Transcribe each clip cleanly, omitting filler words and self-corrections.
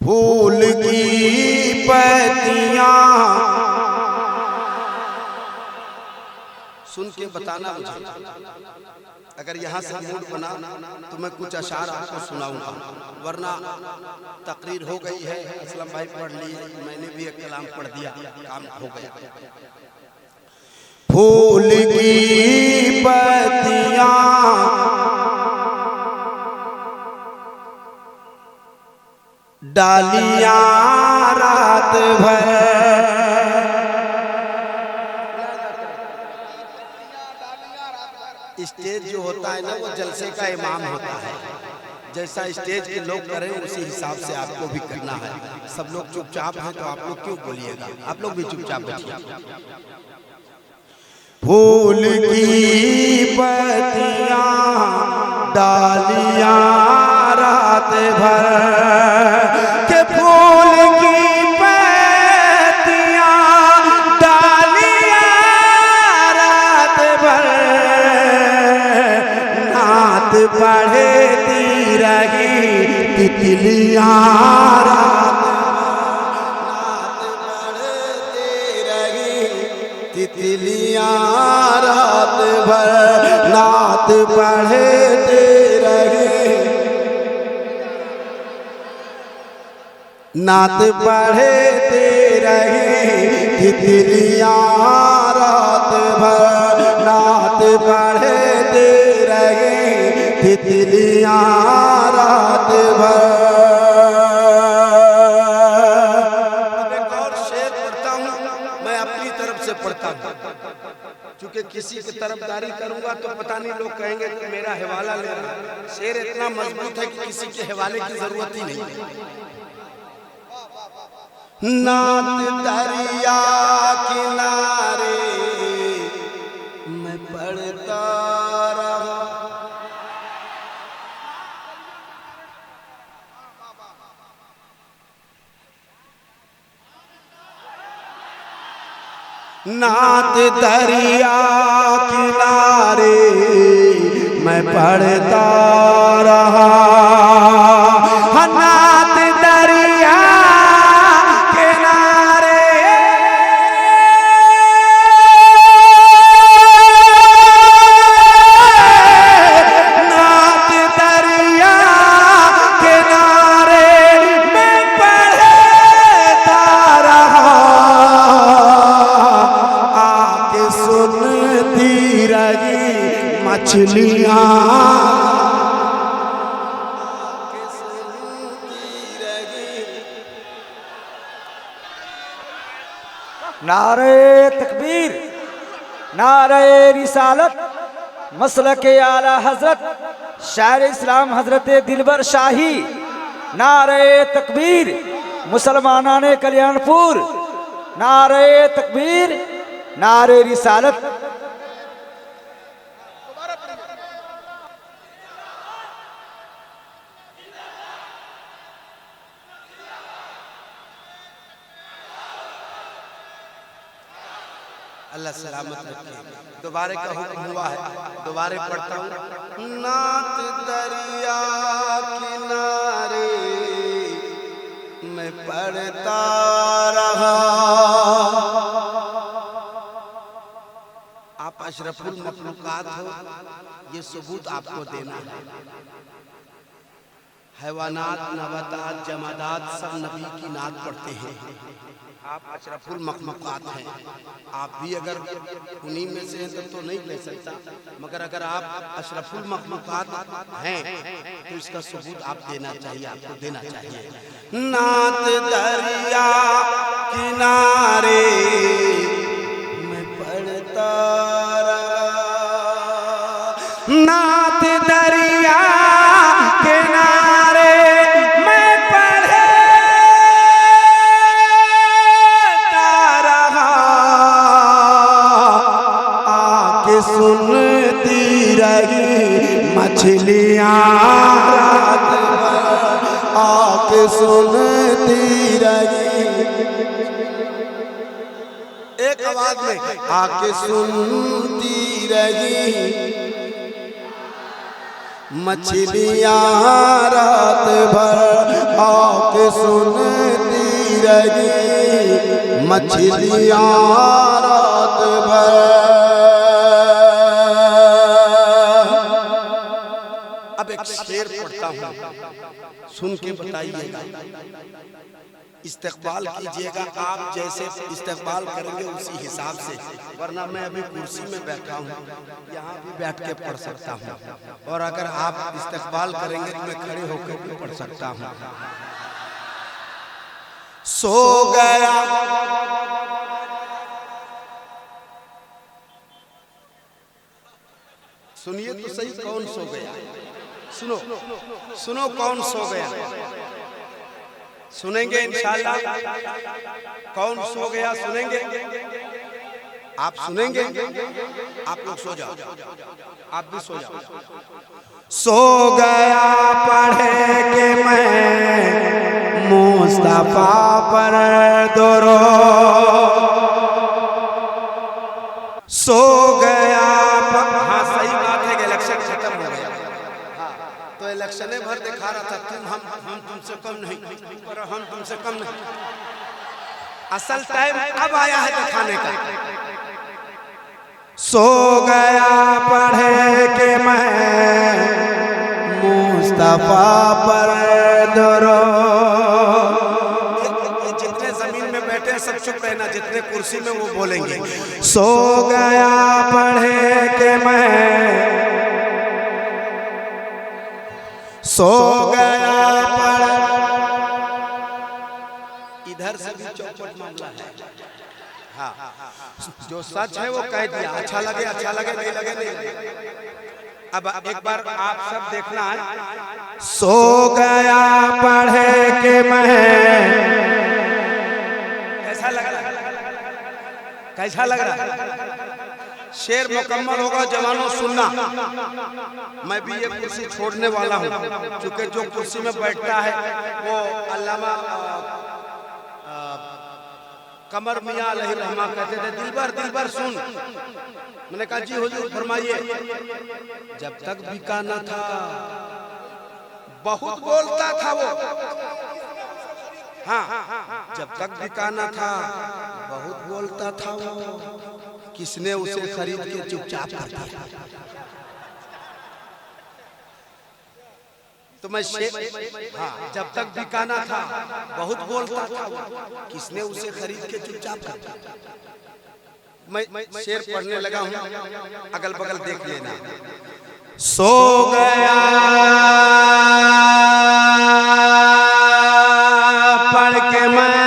फूल की पत्तियां सुन के बताना मुझे, अगर यहाँ से मूड बना तो मैं कुछ अशार आपको सुनाऊंगा, वरना तकरीर हो गई है। असलम भाई पढ़ लिए, मैंने भी एक कलाम पढ़ दिया, काम हो गया। फूल की पत्तियां डालियां रात भर, स्टेज जो होता है ना वो जलसे का इमाम होता है। जैसा स्टेज के लोग करें उसी हिसाब से आपको भी करना है। सब लोग चुपचाप हैं तो आप लोग क्यों बोलिएगा, आप लोग भी चुपचाप बैठिए। फूल की पत्तियां डालियां रात भर के, फूल की पत्तियां डालियां रात भर नात पढ़ती रही तितलियां रात भर, नात पढ़ते रही, नात पढ़ते रही तितलियां रात भर, नात पढ़ते रही तितलियां रात भर। पढ़ता हूं क्योंकि किसी की तरफदारी करूंगा तो पता नहीं लोग कहेंगे कि मेरा हवाला ले रहा है। शेर इतना मजबूत है कि किसी के हवाले की जरूरत ही नहीं। नात दरिया किनारे मैं पढ़ता रहा, नात दरिया किनारे मैं पढ़ता रहा, नात दरिया किनारे नात दरिया किनारे मैं पढ़ता रहा, सुनती रही मछलियां नारे तकबीर, नारे रिसालत, मसलके आला हजरत शायर इस्लाम हजरत दिलबर शाही। नारे तकबीर, मुसलमानाने कल्याणपुर। नारे तकबीर, नारे रिसालत। अल्लाह सलामत रखे। दोबारे का हुक्म हुआ है, दोबारे पढ़ता हूँ। नात दरिया किनारे मैं पढ़ता रहा, आप अशरफुल मखलूकात हो, ये सबूत आपको देना है। हैवानात, नबातात, जमादात सब नबी की नात पढ़ते हैं। आप अशरफुल मखलूकात हैं, आप भी अगर उन्हीं में से हैं तो नहीं कह सकता, मगर अगर आप अशरफुल मखलूकात हैं तो इसका सबूत आप देना चाहिए, आपको देना चाहिए। नात दरिया किनारे मैं पढ़ता रहा, नात दरिया किनारे मैं पढ़ता रहा, आके सुनती रही मछलियां रात भर, आके सुनती रही एक आवाज में, आके सुनती रही मछलियाँ रात भर आके सुनती रही, मछलियाँ रात भर। अब एक शेर पढ़ता हूँ, सुन के बताइएगा, इस्तेक़बाल कीजिएगा। आप जैसे इस्तेक़बाल करेंगे उसी हिसाब से, वरना मैं अभी कुर्सी में बैठा हूँ, यहाँ भी बैठ के पढ़ सकता हूँ, और अगर आप इस्तेक़बाल करेंगे तो मैं खड़े होकर भी पढ़ सकता हूँ। सो गया सुनिए तो सही, कौन सो गया? सुनो सुनो, कौन सो गया? सुनेंगे इंशाअल्लाह। कौन सो गया सुनेंगे, आप सुनेंगे। आप लोग सो जाओ, आप भी सो जाओ। सो गया पढ़े के मैं मुस्तफा पर दोरो, सो गया। हाँ सही बात है कि इलेक्शन खत्म हो गया, तो इलेक्शने भर दिखा रहा था हम तुमसे कम नहीं, और हम तुमसे कम नहीं। असल टाइम अब आया है दिखाने का। सो गया पढ़े के मैं मुस्तफा पर दोरो। जितने जमीन में बैठे हैं सब चुप रहना, जितने कुर्सी में वो बोलेंगे। सो गया पढ़े के मैं, सो गया पढ़। इधर से भी चौपट मामला है। हाँ, जो सच है वो कह दिया, अच्छा लगे नहीं लगे नहीं। अब एक बार आप सब देखना है। सो गया पढ़े के मैं, कैसा लग रहा है? कैसा लग रहा है? शेर मुकम्मल होगा जवानों, सुनना। मैं भी ये कुर्सी छोड़ने वाला हूँ, क्योंकि जो कुर्सी में बैठता है वो अल्लामा कमर मियां अलैहि रहमा कहते थे, दिलबर सुन। मैंने कहा जी हुजूर फरमाइए। जब तक बिका न था बहुत बोलता था वो, हाँ, जब तक बिका न था बहुत बोलता था वो, किसने उसे खरीद के चुपचाप कर दिया। तो मैं हाँ, जब तक बिकाना था बहुत बोलता था, किसने उसे खरीद के चुपचाप कर दिया। मैं शेर पढ़ने लगा हूँ, अगल बगल देख लेना। सो गया पढ़ के मैं,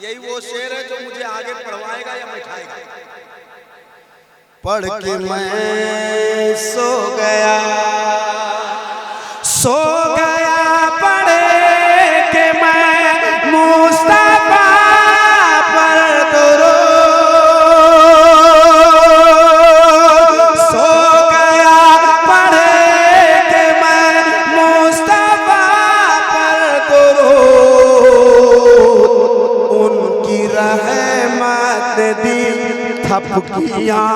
यही वो शेर है जो मुझे आगे पढ़वाएगा या बैठाएगा। पढ़ के मैं सो गया, सो गया पढ़े के मैं मुस्तफा पर दुरूद, सो गया पढ़े के मैं मुस्तफा पर दुरूद। उनकी रहमत दी थपकियाँ,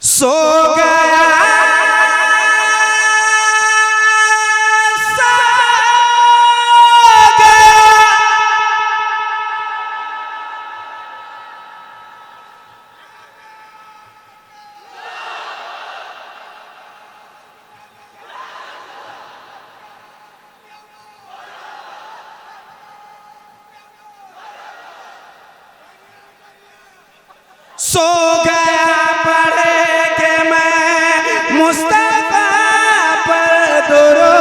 सो गया सो गया पढ़े के मैं मुस्तफा पर दुरूद,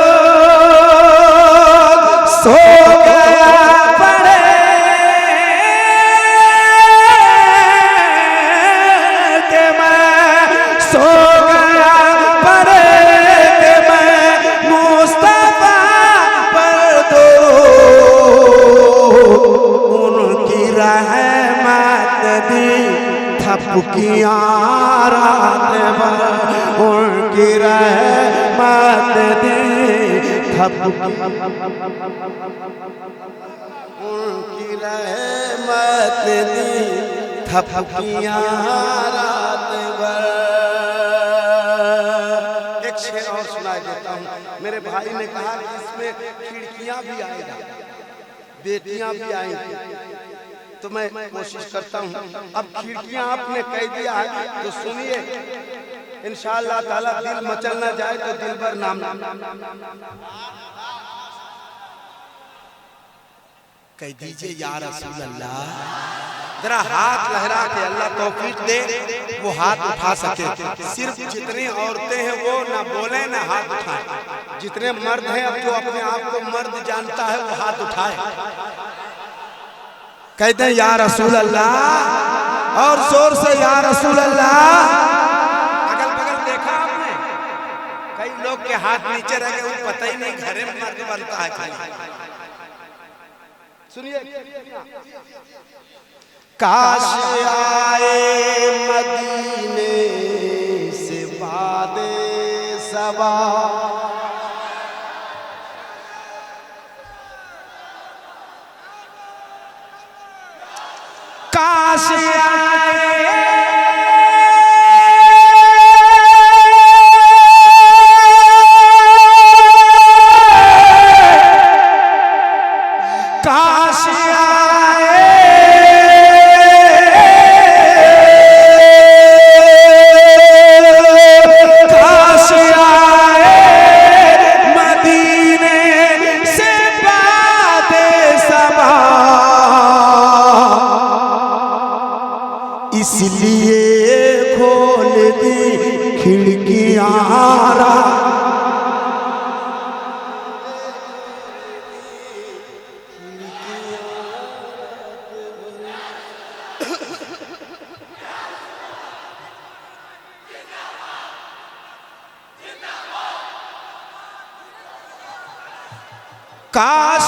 सो गया पढ़े के मैं, सो गया पढ़े के मैं मुस्तफा पर रहमत दी थपकियां रात भर, उनकी रहमत दी उनकी रहमत दी थपकियां रात भर। एक शेर और सुना देता हूँ। मेरे भाई ने कहा कि इसमें खिड़कियां भी आएगा, बेटियां भी आएंगी, तो मैं कोशिश करता हूँ। अब खिड़कियां आपने कह दिया है तो सुनिए, इंशाअल्लाह ताला दिल मचल ना जाए तो दिलबर नाम कह दीजिए या रसूल अल्लाह। जरा हाथ लहरा के अल्लाह तौफीक दे वो हाथ उठा सके। सिर्फ जितनी औरतें हैं वो ना बोले ना हाथ उठाए, जितने मर्द हैं अब जो अपने आप को मर्द जानता है वो हाथ उठाए, कहते हैं या रसूल अल्लाह, और जोर से या रसूल अल्लाह। अगल बगल देखा आपने, कई लोग के हाथ नीचे रह गए, वो पता ही नहीं घरे में मर्द बनता है खाली। सुनिए, काश आए मदीने से बादे सबा, काश इसलिए खोल दी खिड़कियां काश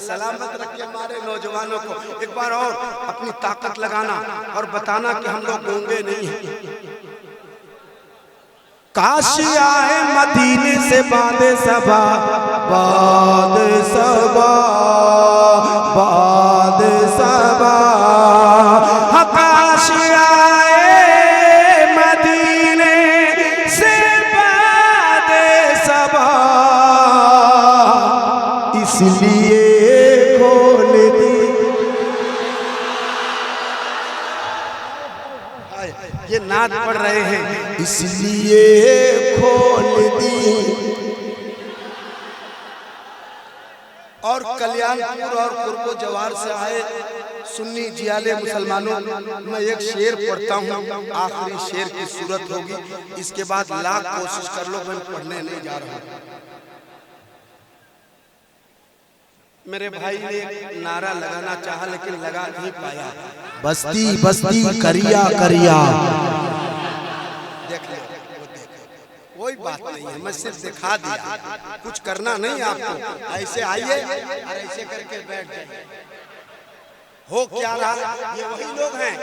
सलामत रखे हमारे नौजवानों को। एक बार और अपनी ताकत लगाना और बताना कि हम लोग गूंगे नहीं हैं। काश आए मदीने से बादे सबा, बादे सबा, बादे सबा, काश आए मदीने से बादे सबा, इसलिए ये नाद पढ़ रहे हैं, इसलिए खोल दी। और कल्याणपुर और कुर्बो जवार से आए सुन्नी जियाले मुसलमानों, मैं एक शेर पढ़ता हूँ, आखिरी शेर की सूरत होगी, इसके बाद लाख कोशिश कर लो, मैं पढ़ने नहीं जा रहा हूँ। मेरे भाई ने नारा लगाना चाहा लेकिन लगा नहीं पाया, बस्ती बस्ती करिया करिया। देख ले, कोई बात नहीं है, मैं सिर्फ दिखा दिया, कुछ करना नहीं आपको। ऐसे आइए और ऐसे करके बैठ जाइए। हो क्या रहा, ये वही लोग हैं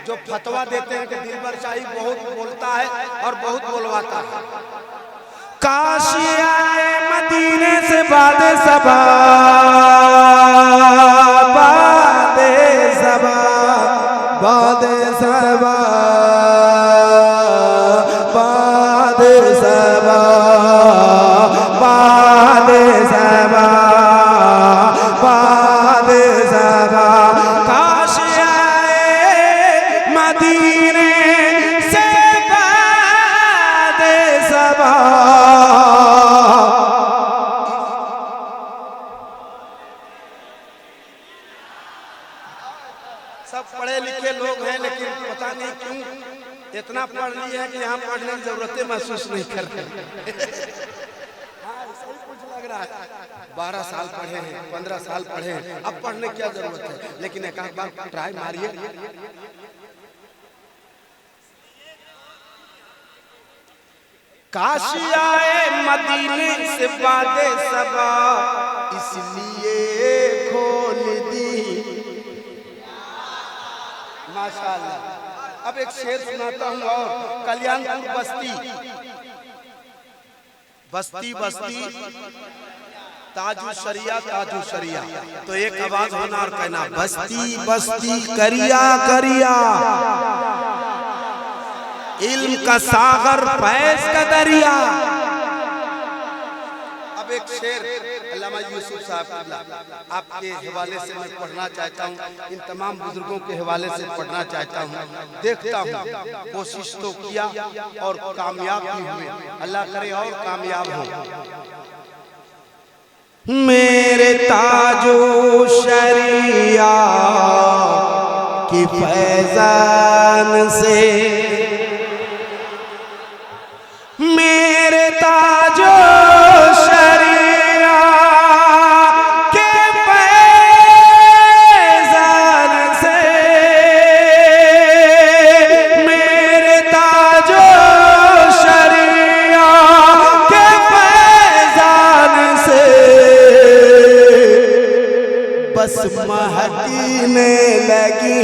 जो फतवा देते हैं कि दिलबर शाही बहुत बोलता है और बहुत बोलवाता है। काश आए मदीने से बादे सबा, बादे सबा, बादे सबा, बादे सबा, बादे सबा, बादे सबा, काश आए मदीने से बादे सबा। इतना पढ़ लिए हैं कि यहाँ पढ़ने की जरूरत महसूस नहीं कर रहे। हाँ, सही कुछ लग रहा है। 12 साल पढ़े हैं, 15 साल पढ़े हैं, अब पढ़ने की क्या जरूरत है। लेकिन एक आध बार ट्राई मारिए। काशी आए मदीने से बादे सबा, इसलिए खोल दी। माशाअल्लाह। अब एक शेर सुनाता हूँ और कल्याणपुर बस्ती बस्ती ताजू शरिया। तो एक आवाज होना और कहना, बस्ती बस्ती करिया करिया, इल्म का सागर फैज का दरिया। अब एक शेर अल्लामा यूसुफ साहब आपके हवाले से मैं पढ़ना चाहता हूँ, इन तमाम बुजुर्गों के हवाले से पढ़ना चाहता हूँ। देखता हूँ, कोशिश तो किया और कामयाब भी हुए, अल्लाह करे और कामयाब हो। मेरे ताजो शरिया की फैजान से, मेरे ताजो शरिया के फैजान से, मेरे ताजो शरिया के फैजान से, बस महकीने लगी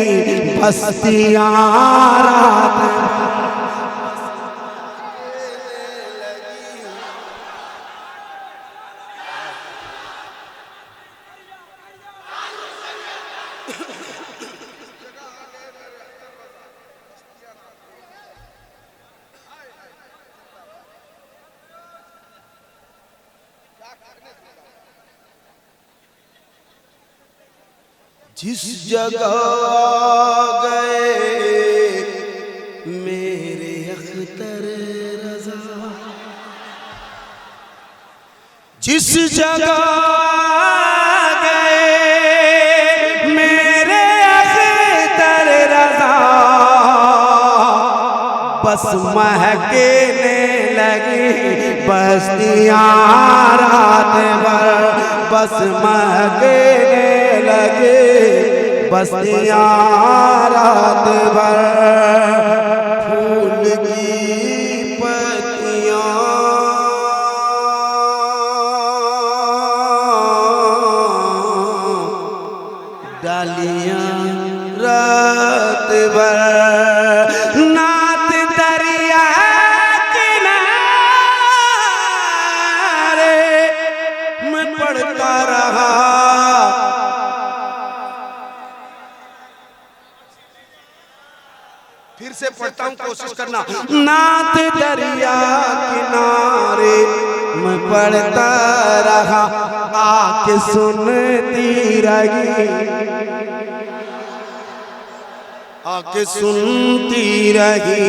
बस्तियां रात। जिस जगह गए मेरे अख्तर रज़ा, जिस जगह गए मेरे अख्तर रज़ा, बस महकने लगी बस्तियां रात भर, बस महकने लगे बस्तियां रात भर। फूल की पत्तियां डालियां रात भर, नात दरिया किनारे मैं पढ़ता रहा। फिर से पढ़ता हूँ, कोशिश करना। नात दरिया किनारे मैं पढ़ता रहा, आके सुनती रही, आके सुनती रही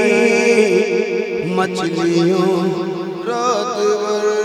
मछलियों रात भर।